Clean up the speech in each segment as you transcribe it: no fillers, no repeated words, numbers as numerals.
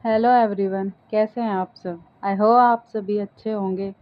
Hello everyone, कैसे हैं आप सब। आई होप आप सभी अच्छे होंगे।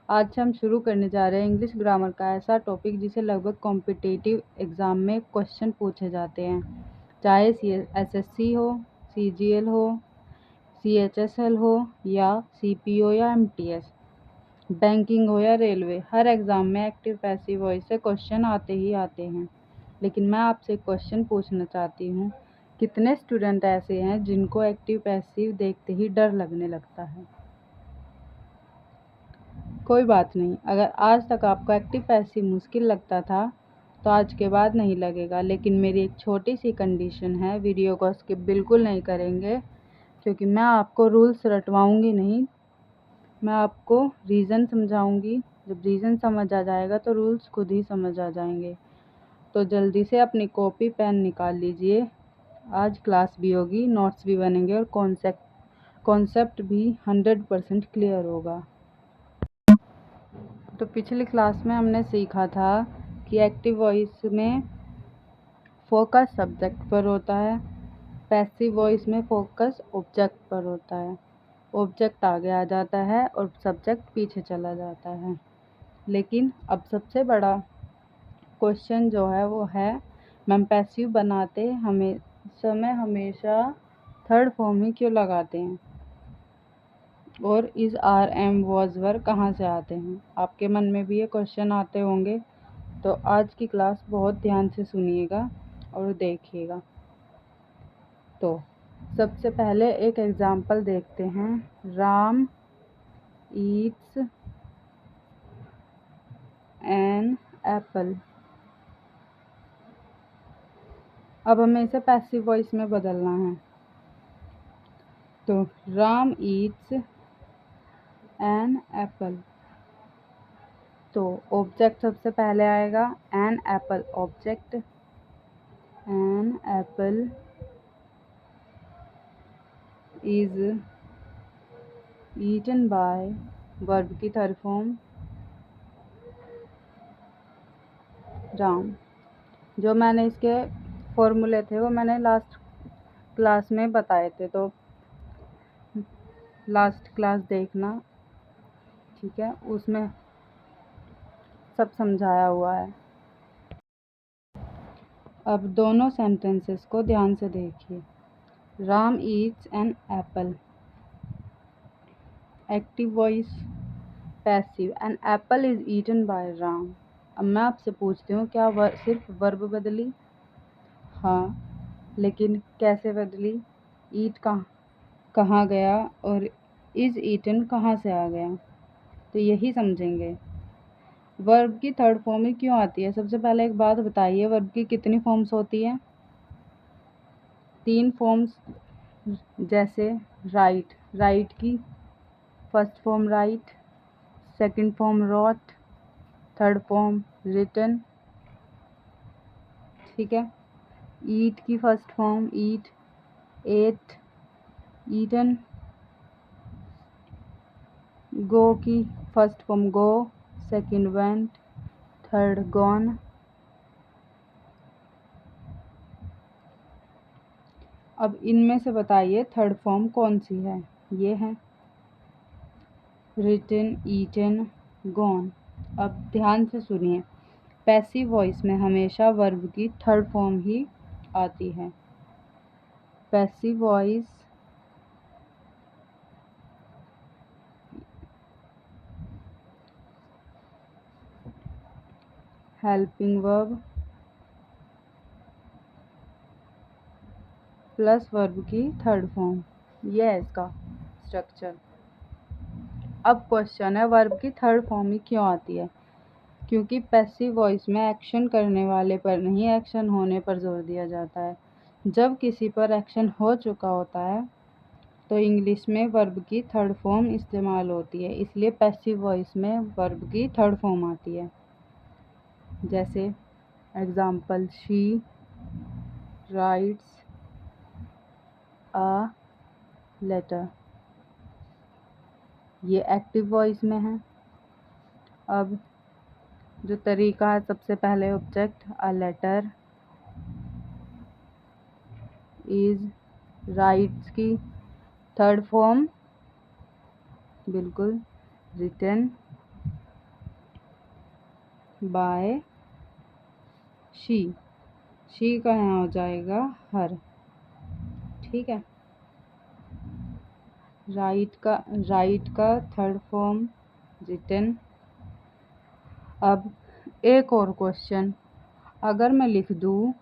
आज हम शुरू करने जा रहे हैं इंग्लिश ग्रामर का ऐसा टॉपिक जिसे लगभग कॉम्पिटिटिव एग्ज़ाम में क्वेश्चन पूछे जाते हैं, चाहे एसएससी हो, सीजीएल हो, सीएचएसएल हो या सीपीओ या एमटीएस, बैंकिंग हो या रेलवे। हर एग्ज़ाम में एक्टिव पैसिव वॉइस से क्वेश्चन आते ही आते हैं। लेकिन मैं आपसे क्वेश्चन पूछना चाहती हूँ, कितने स्टूडेंट ऐसे हैं जिनको एक्टिव पैसिव देखते ही डर लगने लगता है। कोई बात नहीं, अगर आज तक आपको एक्टिव पैसिव मुश्किल लगता था तो आज के बाद नहीं लगेगा। लेकिन मेरी एक छोटी सी कंडीशन है, वीडियो को स्किप बिल्कुल नहीं करेंगे, क्योंकि मैं आपको रूल्स रटवाऊंगी नहीं, मैं आपको रीज़न समझाऊंगी। जब रीज़न समझ आ जाएगा तो रूल्स खुद ही समझ आ जाएंगे। तो जल्दी से अपनी कॉपी पेन निकाल लीजिए। आज क्लास भी होगी, नोट्स भी बनेंगे और कॉन्सेप्ट भी 100% क्लियर होगा। तो पिछली क्लास में हमने सीखा था कि एक्टिव वॉइस में फोकस सब्जेक्ट पर होता है, पैसिव वॉइस में फोकस ऑब्जेक्ट पर होता है। ऑब्जेक्ट आगे आ जाता है और सब्जेक्ट पीछे चला जाता है। लेकिन अब सबसे बड़ा क्वेश्चन जो है वो है, मैम पैसिव बनाते हमेशा थर्ड फॉर्म ही क्यों लगाते हैं, और इस आर एम वॉज वर कहाँ से आते हैं। आपके मन में भी ये क्वेश्चन आते होंगे, तो आज की क्लास बहुत ध्यान से सुनिएगा और देखिएगा। तो सबसे पहले एक एग्जाम्पल देखते हैं। Ram eats an apple. अब हमें इसे पैसिव वॉइस में बदलना है। तो राम ईट्स एन एप्पल, तो ऑब्जेक्ट सबसे पहले आएगा, an apple object, an apple is eaten by, verb की थर्ड फॉर्म राम। जो मैंने इसके फॉर्मूले थे वो मैंने लास्ट क्लास में बताए थे, तो लास्ट क्लास देखना, ठीक है, उसमें सब समझाया हुआ है। अब दोनों सेंटेंसेस को ध्यान से देखिए। Ram eats an apple, active voice passive, an apple is eaten by Ram. अब मैं आपसे पूछती हूँ, क्या सिर्फ वर्ब बदली? हाँ, लेकिन कैसे बदली? ईट कहाँ गया और इज ईटन कहाँ से आ गया, तो यही समझेंगे। वर्ब की थर्ड फॉर्म में क्यों आती है? सबसे पहले एक बात बताइए, वर्ब की कितनी फॉर्म्स होती है? 3 फॉर्म्स। जैसे राइट की first form write, second form wrote, third form written, ठीक है। ईट की first form eat, ate, eaten. Go की first form go, second went, third gone. अब इनमें से बताइए थर्ड फॉर्म कौन सी है? ये है रिटन, ईटन, गॉन। अब ध्यान से सुनिए, पैसिव वॉइस में हमेशा वर्ब की थर्ड फॉर्म ही आती है। Passive voice helping verb plus verb की थर्ड फॉर्म, ये है इसका स्ट्रक्चर। अब क्वेश्चन है, वर्ब की थर्ड फॉर्म ही क्यों आती है? क्योंकि पैसिव वॉइस में एक्शन करने वाले पर नहीं, एक्शन होने पर जोर दिया जाता है। जब किसी पर एक्शन हो चुका होता है तो इंग्लिश में वर्ब की थर्ड फॉर्म इस्तेमाल होती है, इसलिए पैसिव वॉइस में वर्ब की थर्ड फॉर्म आती है। जैसे example, she writes a letter, ये एक्टिव वॉइस में है। अब जो तरीका है, सबसे पहले object, a letter is writes की थर्ड फॉर्म बिल्कुल रिटन बाय शी का यहाँ हो जाएगा हर। ठीक है, राइट का थर्ड फॉर्म रिटन। अब एक और क्वेश्चन, अगर मैं लिख दूँ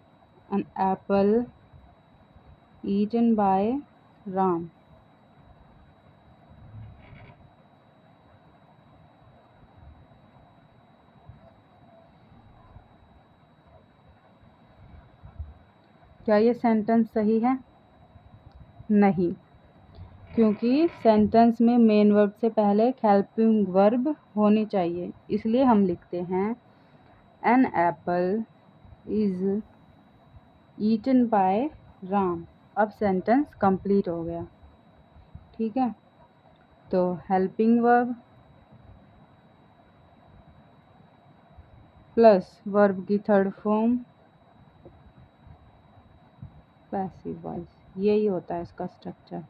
an apple eaten by Ram, क्या ये सेंटेंस सही है? नहीं, क्योंकि सेंटेंस में मेन वर्ब से पहले हेल्पिंग वर्ब होनी चाहिए, इसलिए हम लिखते हैं an apple is eaten by Ram. अब सेंटेंस कंप्लीट हो गया। ठीक है, तो हेल्पिंग वर्ब प्लस वर्ब की थर्ड फॉर्म पैसिव वॉइस, यही होता है इसका स्ट्रक्चर।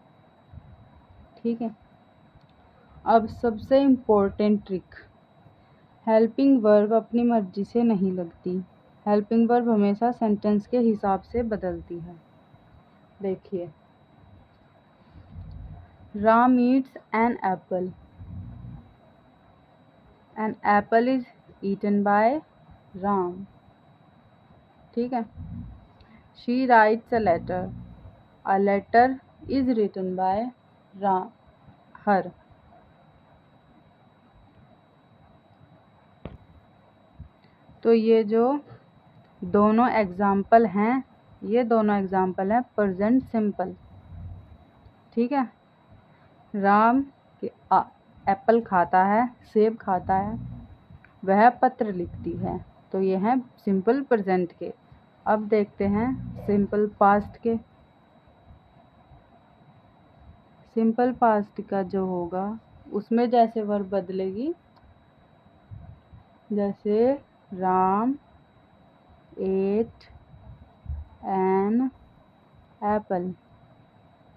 ठीक है, अब सबसे इम्पोर्टेंट ट्रिक, हेल्पिंग वर्ब अपनी मर्जी से नहीं लगती। हेल्पिंग वर्ब हमेशा सेंटेंस के हिसाब से बदलती है। देखिए, Ram eats an apple, an apple is eaten by Ram. ठीक है, she writes a letter is written by Ram her. तो ये जो दोनों एग्जाम्पल हैं, ये दोनों एग्जाम्पल हैं प्रेजेंट सिंपल। ठीक है, राम एप्पल खाता है, सेब खाता है, वह पत्र लिखती है, तो ये हैं सिंपल प्रेजेंट के। अब देखते हैं सिंपल पास्ट के। सिंपल पास्ट का जो होगा उसमें जैसे वर्ब बदलेगी, जैसे राम एट एन एप्पल,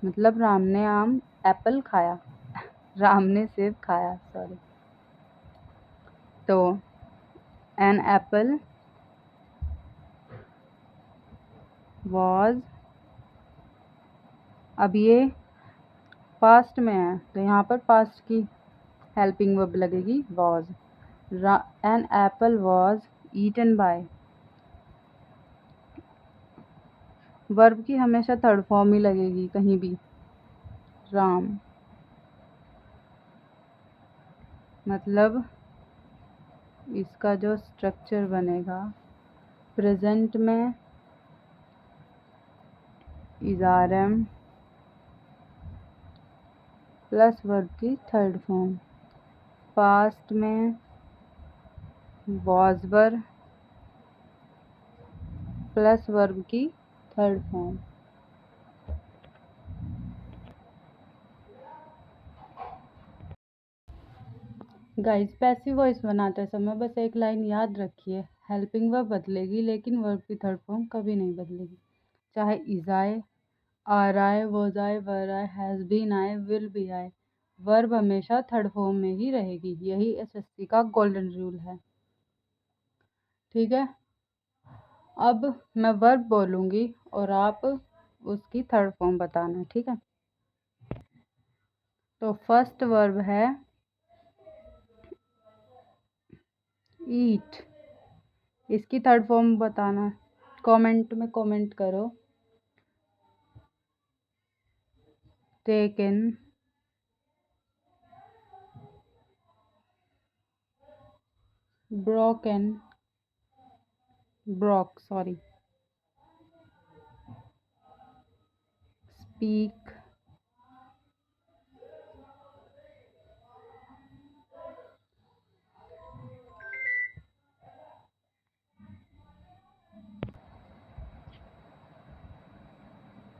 मतलब राम ने एप्पल खाया, राम ने सेब खाया, सॉरी। तो एन एप्पल वॉज, अब ये पास्ट में है तो यहाँ पर पास्ट की हेल्पिंग वर्ब लगेगी was. An apple was eaten by, verb की हमेशा थर्ड फॉर्म ही लगेगी कहीं भी, राम। मतलब इसका जो स्ट्रक्चर बनेगा, प्रेजेंट में इज़ारम प्लस वर्ब की थर्ड फॉर्म, पास्ट में वॉजवर प्लस वर्ब की third form. Guys, passive voice बनाते समय बस एक लाइन याद रखिए, हेल्पिंग वर्ब बदलेगी लेकिन वर्ब की थर्ड फॉर्म कभी नहीं बदलेगी। चाहे इज आए, आर आए, वॉज आए, वर आए, हैज़ बीन आए, विल बी आए, वर्ब हमेशा थर्ड फॉर्म में ही रहेगी। यही एसएससी का गोल्डन रूल है। ठीक है, अब मैं वर्ब बोलूँगी और आप उसकी थर्ड फॉर्म बताना। ठीक है, तो फर्स्ट वर्ब है ईट, इसकी थर्ड फॉर्म बताना, कमेंट में कमेंट करो। Taken, broken, broke sorry, speak,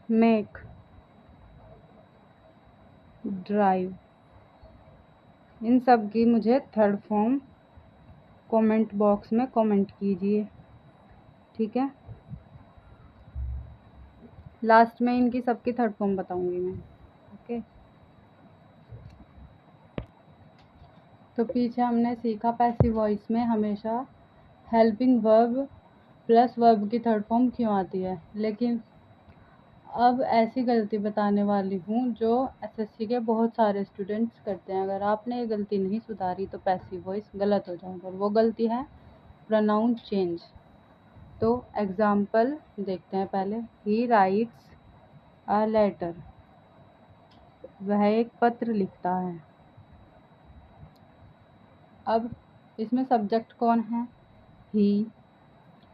make, drive. इन सब की मुझे थर्ड फॉर्म कमेंट बॉक्स में कमेंट कीजिए। ठीक है, लास्ट में इनकी सबकी थर्ड फॉर्म बताऊंगी मैं। ओके। तो पीछे हमने सीखा पैसिव वॉइस में हमेशा हेल्पिंग वर्ब प्लस वर्ब की थर्ड फॉर्म क्यों आती है। लेकिन अब ऐसी गलती बताने वाली हूँ जो एसएससी के बहुत सारे स्टूडेंट्स करते हैं। अगर आपने ये गलती नहीं सुधारी तो पैसिव वॉइस गलत हो जाएगा। वो गलती है प्रोनाउन चेंज। तो एग्जाम्पल देखते हैं पहले। ही राइट्स अ लेटर, वह एक पत्र लिखता है। अब इसमें सब्जेक्ट कौन है? ही।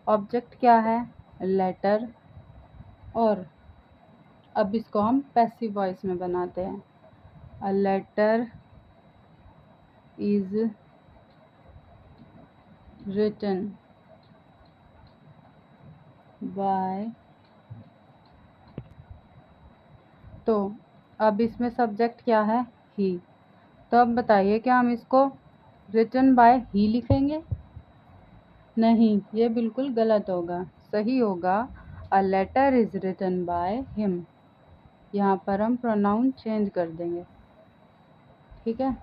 ऑब्जेक्ट क्या है? लेटर। और अब इसको हम पैसिव वॉइस में बनाते हैं। A letter is written by. तो अब इसमें सब्जेक्ट क्या है? ही। तो अब बताइए क्या हम इसको रिटन बाय ही लिखेंगे? नहीं, ये बिल्कुल गलत होगा। सही होगा a letter is written by him. यहाँ पर हम प्रोनाउन चेंज कर देंगे। ठीक है।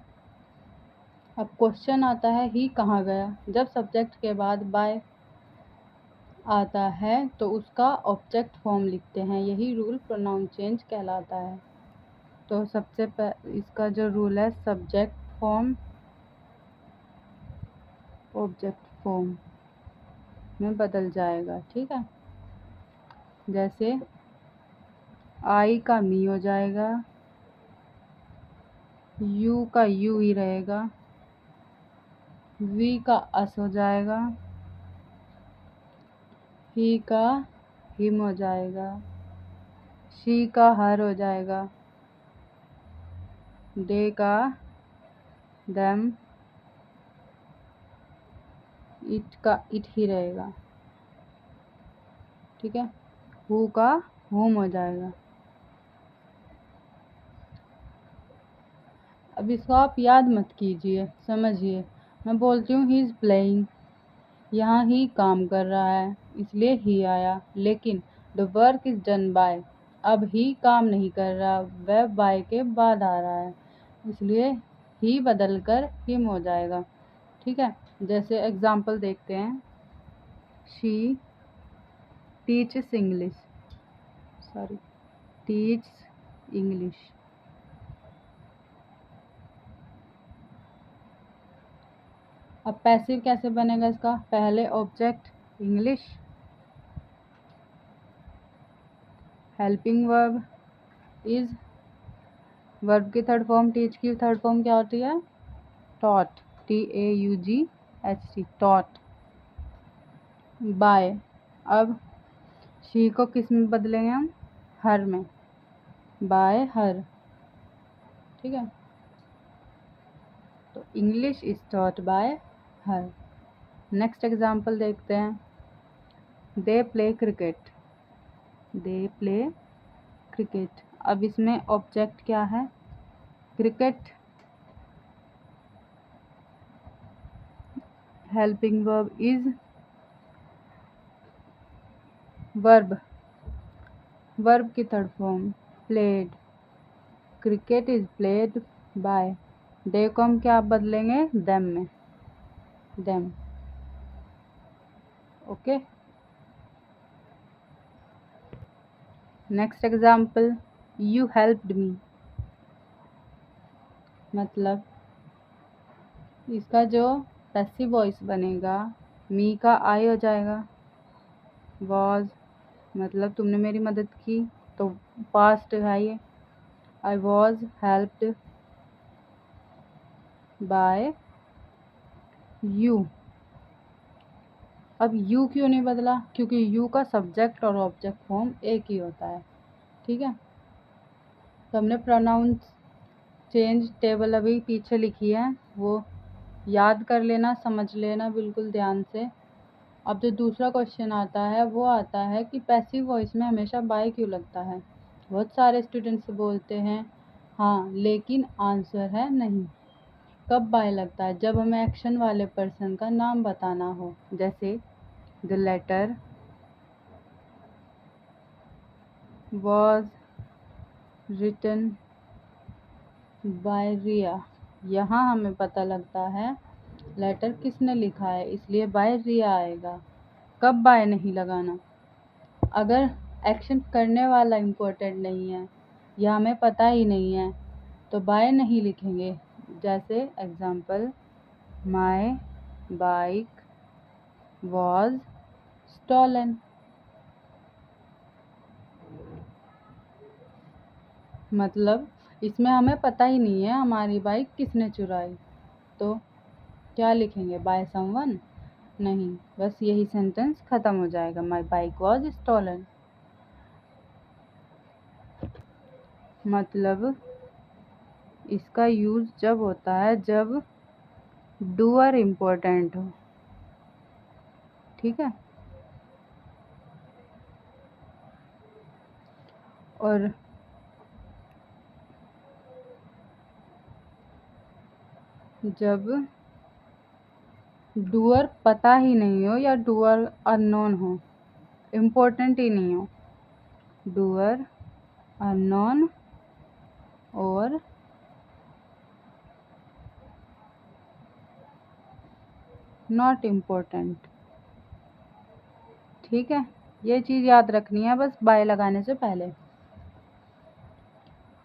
अब क्वेश्चन आता है ही कहाँ गया। जब सब्जेक्ट के बाद बाय आता है तो उसका ऑब्जेक्ट फॉर्म लिखते हैं। यही रूल प्रोनाउन चेंज कहलाता है। तो सबसे इसका जो रूल है सब्जेक्ट फॉर्म ऑब्जेक्ट फॉर्म में बदल जाएगा। ठीक है। जैसे आई का मी हो जाएगा, यू का यू ही रहेगा, वी का अस हो जाएगा, ही का हिम हो जाएगा, शी का हर हो जाएगा, दे का देम, इट का इट ही रहेगा। ठीक है। हु का हुम हो जाएगा। अब इसको आप याद मत कीजिए, समझिए। मैं बोलती हूँ ही इज़ प्लेइंग, यहाँ ही काम कर रहा है इसलिए ही आया। लेकिन the work is done by, अब ही काम नहीं कर रहा, वह बाय के बाद आ रहा है इसलिए ही बदल कर हिम हो जाएगा। ठीक है। जैसे एग्जाम्पल देखते हैं। She teaches English, sorry teach English. अब पैसिव कैसे बनेगा इसका? पहले object English, helping verb is, verb की थर्ड फॉर्म टीच की थर्ड फॉर्म क्या होती है? Taught, TAUGHT, taught. बाय, अब शी को किस में बदलेंगे हम? हर में, बाय हर। ठीक है। तो English is taught by her. Next example देखते हैं। They play cricket, they play cricket. अब इसमें ऑब्जेक्ट क्या है? Cricket. Helping verb is, verb, verb की third form played, cricket is played by. They को हम क्या बदलेंगे? देम में, them. Okay. Next example. You helped me, मतलब इसका जो पैसिव वॉइस बनेगा मी का आई हो जाएगा। वॉज, मतलब तुमने मेरी मदद की, तो पास्ट है ये। I was helped bye you. अब यू क्यों नहीं बदला? क्योंकि यू का सब्जेक्ट और ऑब्जेक्ट फॉर्म एक ही होता है। ठीक है। तो हमने प्रोनाउन चेंज टेबल अभी पीछे लिखी है, वो याद कर लेना, समझ लेना बिल्कुल ध्यान से। अब जो दूसरा क्वेश्चन आता है वो आता है कि पैसिव वॉइस में हमेशा बाय क्यों लगता है। बहुत सारे स्टूडेंट्स बोलते हैं हाँ, लेकिन आंसर है नहीं। कब बाय लगता है? जब हमें एक्शन वाले पर्सन का नाम बताना हो। जैसे the letter was written by Riya. यहाँ हमें पता लगता है लेटर किसने लिखा है, इसलिए बाय रिया आएगा। कब बाय नहीं लगाना? अगर एक्शन करने वाला इम्पोर्टेंट नहीं है या हमें पता ही नहीं है तो बाय नहीं लिखेंगे। जैसे example, my bike was stolen. मतलब इसमें हमें पता ही नहीं है हमारी बाइक किसने चुराई, तो क्या लिखेंगे? By someone? नहीं, बस यही सेंटेंस खत्म हो जाएगा, माय बाइक वॉज स्टॉलन। मतलब इसका यूज़ जब होता है जब डूअर इम्पोर्टेंट हो। ठीक है, और जब डूअर पता ही नहीं हो या डूअर अननोन हो, इम्पोर्टेंट ही नहीं हो। डूअर अननोन और नॉट इम्पोर्टेंट। ठीक है, ये चीज़ याद रखनी है बस बाय लगाने से पहले।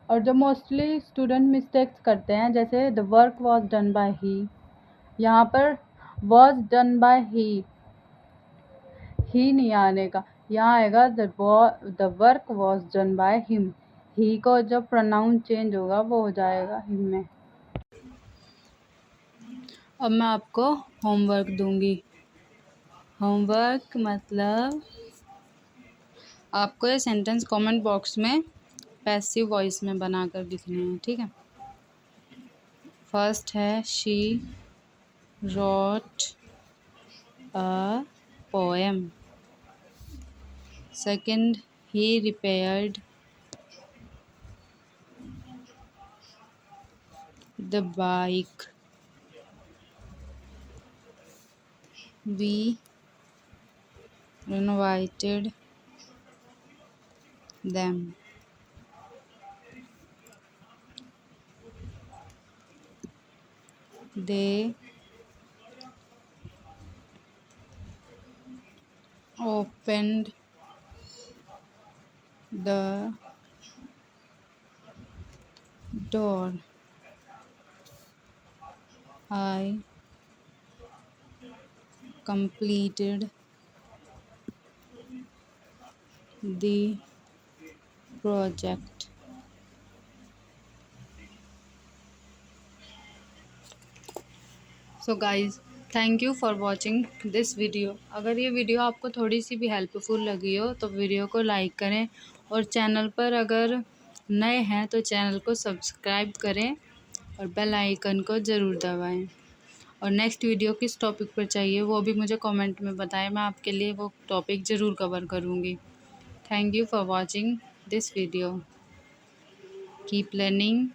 और जो मोस्टली स्टूडेंट मिस्टेक्स करते हैं, जैसे the work was done by he, यहाँ पर वॉज डन बाय ही नहीं आने का, यहाँ आएगा the work was done by him. He को जब प्रोनाउन चेंज होगा वो हो जाएगा हिम में। अब मैं आपको होमवर्क दूंगी। होमवर्क मतलब आपको ये सेंटेंस कमेंट बॉक्स में पैसिव वॉइस में बनाकर लिखने हैं। ठीक है, फर्स्ट है she wrote a poem. Second, he repaired the bike. We invited them. They opened the door. I completed the project. So guys, thank you for watching this video. अगर ये video आपको थोड़ी सी भी हेल्पफुल लगी हो तो video को like करें, और चैनल पर अगर नए हैं तो चैनल को सब्सक्राइब करें और बेल आइकन को ज़रूर दबाएं। और नेक्स्ट वीडियो किस टॉपिक पर चाहिए वो भी मुझे कमेंट में बताएं, मैं आपके लिए वो टॉपिक ज़रूर कवर करूँगी। Thank you for watching this video. Keep learning